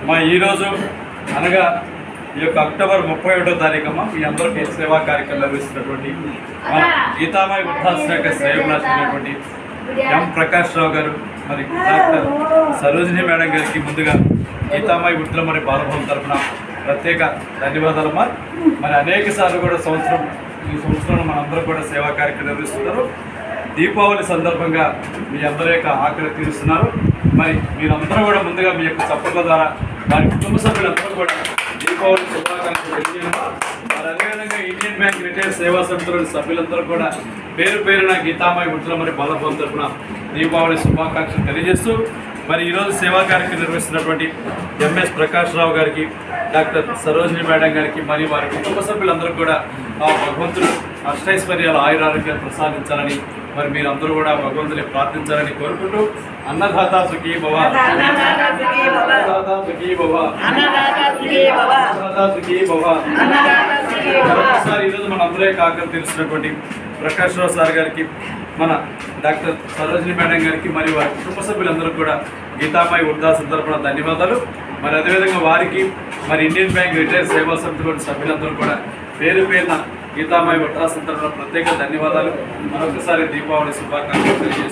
మా ఈరోజు అనగా ఈ యొక్క అక్టోబర్ 31వ తారీఖున మీ అందరికీ సేవా కార్యక్రమం నిర్వహిస్తున్నటువంటి మన గీతామాయి వృద్ధాశ్రమ శ్రేయభిలాషినటువంటి ఎం ప్రకాష్ రావు గారు, మరి డాక్టర్ సరోజిని మేడం గారికి ముందుగా గీతామాయి వృద్ధుల మరి బాలభవన్ తరఫున ప్రత్యేక ధన్యవాదాలమ్మా. మరి అనేక సార్లు కూడా ఈ సంవత్సరంలో మనందరూ కూడా సేవా కార్యక్రమం నిర్వహిస్తున్నారు. దీపావళి సందర్భంగా మీ అందరి యొక్క ఆకలి తీరుస్తున్నారు. మరి మీరందరూ కూడా ముందుగా మీ యొక్క చప్పట్ల ద్వారా వారి కుటుంబ సభ్యులందరూ కూడా దీపావళి శుభాకాంక్షలు తెలియజేయడం. మరి అదేవిధంగా ఇండియన్ బ్యాంక్ రిటైల్ సేవా సమితిలోని సభ్యులందరూ కూడా పేరు పేరున గీతామాయి వృద్ధుల మరి బాలభవన్ తరఫున దీపావళి శుభాకాంక్షలు తెలియజేస్తూ మరి ఈరోజు సేవా కార్యక్రమం నిర్వహిస్తున్నటువంటి ఎంఎస్ ప్రకాష్ రావు గారికి, డాక్టర్ సరోజిని మేడం గారికి, మరి వారి కుటుంబ సభ్యులందరూ కూడా ఆ భగవంతుడు అష్టైశ్వర్యాలు ఆయురారోగ్యాలు ప్రసాదించాలని, మరి మీరందరూ కూడా భగవంతుని ప్రార్థించాలని కోరుకుంటూ అన్నదాత సుఖీ భవ, అన్నదాత సుఖీ భవ, అన్నదాత సుఖీ భవ. మరొకసారి ఈరోజు మన అందరూ ఆకలి తీరుస్తున్నటువంటి ప్రకాష్ రావు సార్ గారికి, మన డాక్టర్ సరోజిని మేడం గారికి, మరి వారి కుటుంబ సభ్యులందరూ కూడా గీతామాయి వృద్ధాశ్రమ తరపున ధన్యవాదాలు. మరి అదేవిధంగా వారికి, మరి ఇండియన్ బ్యాంక్ రిటైల్ సేవా సమితిలోని సభ్యులందరూ కూడా పేరు పేరున గీతామాయి వృద్ధాశ్రమ తరపున ప్రత్యేక ధన్యవాదాలు. మరొకసారి దీపావళి శుభాకాంక్షలు తెలియజేస్తున్నాను.